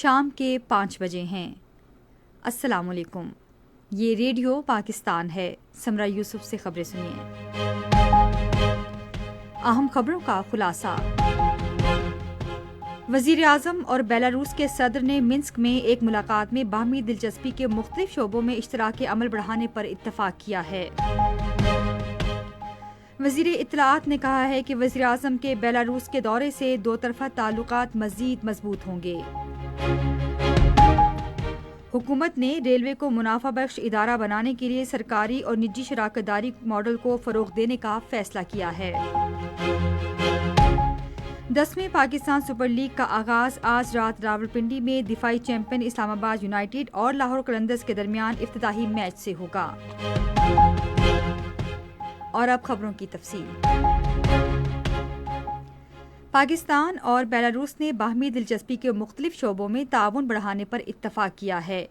شام کے 5 بجے ہیں۔ السلام علیکم، یہ ریڈیو پاکستان ہے۔ سمرہ یوسف سے خبریں سنیے۔ اہم خبروں کا خلاصہ۔ وزیر اعظم اور بیلاروس کے صدر نے منسک میں ایک ملاقات میں باہمی دلچسپی کے مختلف شعبوں میں اشتراک عمل بڑھانے پر اتفاق کیا ہے۔ وزیر اطلاعات نے کہا ہے کہ وزیر اعظم کے بیلاروس کے دورے سے دو طرفہ تعلقات مزید مضبوط ہوں گے۔ حکومت نے ریلوے کو منافع بخش ادارہ بنانے کے لیے سرکاری اور نجی شراکت داری ماڈل کو فروغ دینے کا فیصلہ کیا ہے۔ 10ویں پاکستان سپر لیگ کا آغاز آج رات راولپنڈی میں دفاعی چیمپئن اسلام آباد یونائیٹڈ اور لاہور قلندرز کے درمیان افتتاحی میچ سے ہوگا۔ اور اب خبروں کی تفصیل۔ پاکستان اور بیلاروس نے باہمی دلچسپی کے مختلف شعبوں میں تعاون بڑھانے پر اتفاق کیا ہے۔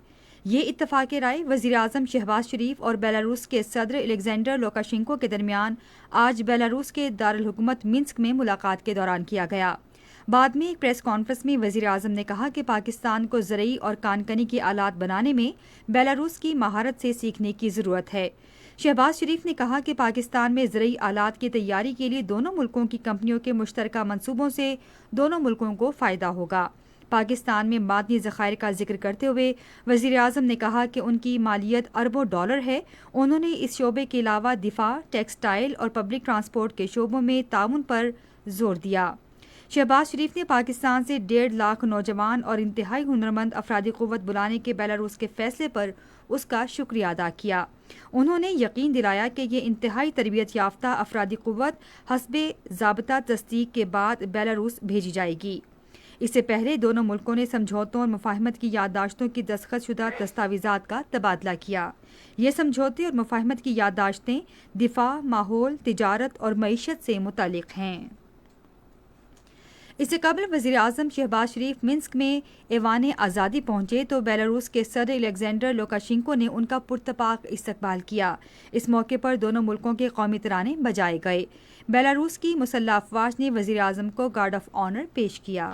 یہ اتفاق رائے وزیر اعظم شہباز شریف اور بیلاروس کے صدر الیگزینڈر لوکاشینکو کے درمیان آج بیلاروس کے دارالحکومت منسک میں ملاقات کے دوران کیا گیا۔ بعد میں ایک پریس کانفرنس میں وزیر اعظم نے کہا کہ پاکستان کو زرعی اور کانکنی کے آلات بنانے میں بیلاروس کی مہارت سے سیکھنے کی ضرورت ہے۔ شہباز شریف نے کہا کہ پاکستان میں زرعی آلات کی تیاری کے لیے دونوں ملکوں کی کمپنیوں کے مشترکہ منصوبوں سے دونوں ملکوں کو فائدہ ہوگا۔ پاکستان میں معدنی ذخائر کا ذکر کرتے ہوئے وزیر اعظم نے کہا کہ ان کی مالیت اربوں ڈالر ہے۔ انہوں نے اس شعبے کے علاوہ دفاع، ٹیکسٹائل اور پبلک ٹرانسپورٹ کے شعبوں میں تعاون پر زور دیا۔ شہباز شریف نے پاکستان سے 1.5 لاکھ نوجوان اور انتہائی ہنرمند افرادی قوت بلانے کے بیلاروس کے فیصلے پر اس کا شکریہ ادا کیا۔ انہوں نے یقین دلایا کہ یہ انتہائی تربیت یافتہ افرادی قوت حسب ضابطہ تصدیق کے بعد بیلاروس بھیجی جائے گی۔ اس سے پہلے دونوں ملکوں نے سمجھوتوں اور مفاہمت کی یادداشتوں کی دستخط شدہ دستاویزات کا تبادلہ کیا۔ یہ سمجھوتے اور مفاہمت کی یادداشتیں دفاع، ماحول، تجارت اور معیشت سے متعلق ہیں۔ اس سے قبل وزیر اعظم شہباز شریف منسک میں ایوان آزادی پہنچے تو بیلاروس کے صدر الیگزینڈر لوکاشینکو نے ان کا پرتپاک استقبال کیا۔ اس موقع پر دونوں ملکوں کے قومی ترانے بجائے گئے۔ بیلاروس کی مسلح افواج نے وزیر اعظم کو گارڈ آف آنر پیش کیا۔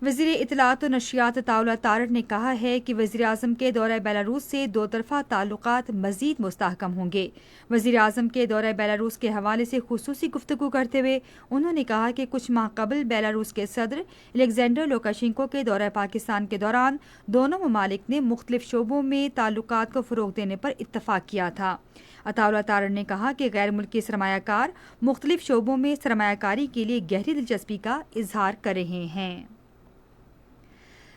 وزیر اطلاعات و نشریات عطا اللہ تارڑ نے کہا ہے کہ وزیر اعظم کے دورہ بیلاروس سے دو طرفہ تعلقات مزید مستحکم ہوں گے۔ وزیر اعظم کے دورہ بیلاروس کے حوالے سے خصوصی گفتگو کرتے ہوئے انہوں نے کہا کہ کچھ ماہ قبل بیلاروس کے صدر الیگزینڈر لوکاشینکو کے دورہ پاکستان کے دوران دونوں ممالک نے مختلف شعبوں میں تعلقات کو فروغ دینے پر اتفاق کیا تھا۔ عطا اللہ تارڑ نے کہا کہ غیر ملکی سرمایہ کار مختلف شعبوں میں سرمایہ کاری کے لیے گہری دلچسپی کا اظہار کر رہے ہیں۔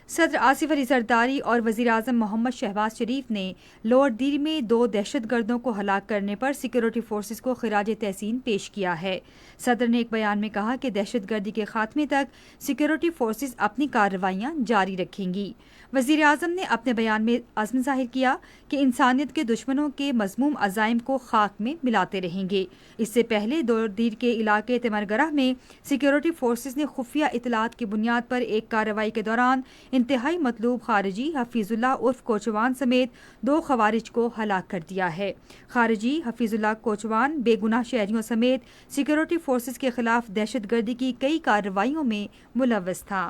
صدر آصف علی زرداری اور وزیر اعظم محمد شہباز شریف نے لوور دیر میں 2 دہشت گردوں کو ہلاک کرنے پر سیکورٹی فورسز کو خراج تحسین پیش کیا ہے۔ صدر نے ایک بیان میں کہا کہ دہشت گردی کے خاتمے تک سیکورٹی فورسز اپنی کارروائیاں جاری رکھیں گی۔ وزیر اعظم نے اپنے بیان میں عزم ظاہر کیا کہ انسانیت کے دشمنوں کے مذموم عزائم کو خاک میں ملاتے رہیں گے۔ اس سے پہلے لوور دیر کے علاقے تمرگرہ میں سیکورٹی فورسز نے خفیہ اطلاعات کی بنیاد پر ایک کارروائی کے دوران انتہائی مطلوب خارجی حفیظ اللہ عرف کوچوان سمیت 2 خوارج کو ہلاک کر دیا ہے۔ خارجی حفیظ اللہ کوچوان بے گناہ شہریوں سمیت سیکورٹی فورسز کے خلاف دہشت گردی کی کئی کارروائیوں میں ملوث تھا۔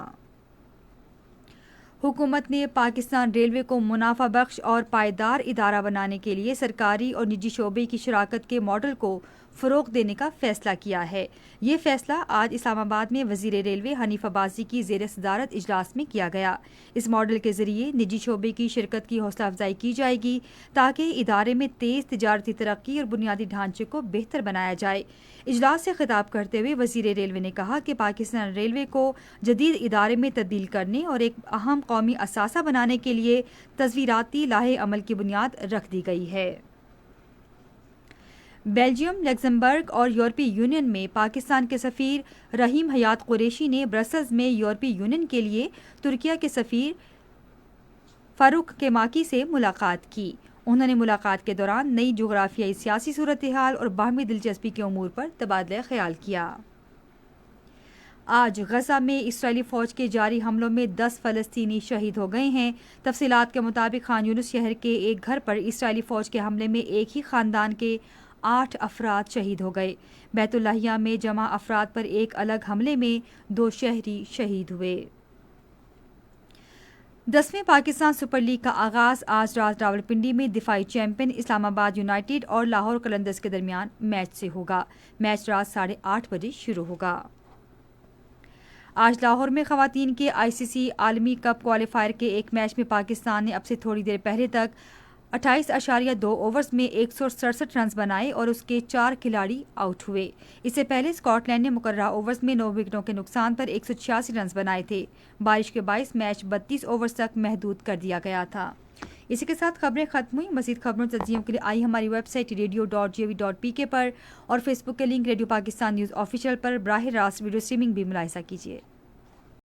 حکومت نے پاکستان ریلوے کو منافع بخش اور پائیدار ادارہ بنانے کے لیے سرکاری اور نجی شعبے کی شراکت کے ماڈل کو فروغ دینے کا فیصلہ کیا ہے۔ یہ فیصلہ آج اسلام آباد میں وزیر ریلوے حنیف عباسی کی زیر صدارت اجلاس میں کیا گیا۔ اس ماڈل کے ذریعے نجی شعبے کی شرکت کی حوصلہ افزائی کی جائے گی تاکہ ادارے میں تیز تجارتی ترقی اور بنیادی ڈھانچے کو بہتر بنایا جائے۔ اجلاس سے خطاب کرتے ہوئے وزیر ریلوے نے کہا کہ پاکستان ریلوے کو جدید ادارے میں تبدیل کرنے اور ایک اہم قومی اثاثہ بنانے کے لیے تصویراتی لائحہ عمل کی بنیاد رکھ دی گئی ہے۔ بیلجیم، لگزمبرگ اور یورپی یونین میں پاکستان کے سفیر رحیم حیات قریشی نے برسلز میں یورپی یونین کے لیے ترکیہ کے سفیر فاروق کیماکی سے ملاقات کی۔ انہوں نے ملاقات کے دوران نئی جغرافیائی سیاسی صورتحال اور باہمی دلچسپی کے امور پر تبادلہ خیال کیا۔ آج غزہ میں اسرائیلی فوج کے جاری حملوں میں 10 فلسطینی شہید ہو گئے ہیں۔ تفصیلات کے مطابق خان یونس شہر کے ایک گھر پر اسرائیلی فوج کے حملے میں ایک ہی خاندان کے 8 افراد شہید ہو گئے۔ بیت اللحیہ میں جمع افراد پر ایک الگ حملے میں 2 شہری شہید ہوئے۔ 10ویں پاکستان سپر لیگ کا آغاز آج رات راولپنڈی میں دفاعی چیمپئن اسلام آباد یونائیٹڈ اور لاہور قلندرز کے درمیان میچ سے ہوگا۔ میچ رات 8:30 بجے شروع ہوگا۔ آج لاہور میں خواتین کے ICC عالمی کپ کوالیفائر کے ایک میچ میں پاکستان نے اب سے تھوڑی دیر پہلے تک 28.2 اوورز میں 167 رنز بنائے اور اس کے 4 کھلاڑی آؤٹ ہوئے۔ اس سے پہلے اسکاٹ لینڈ نے مقررہ اوورز میں 9 وکٹوں کے نقصان پر 186 رنز بنائے تھے۔ بارش کے باعث میچ 32 اوورز تک محدود کر دیا گیا تھا۔ اسی کے ساتھ خبریں ختم ہوئیں۔ مزید خبروں تجزیوں کے لیے آئی ہماری ویب سائٹ radio.gov.pk پر اور فیس بک کے link radio Pakistan news official پر براہ راست ویڈیو اسٹریمنگ بھی ملاحظہ کیجیے۔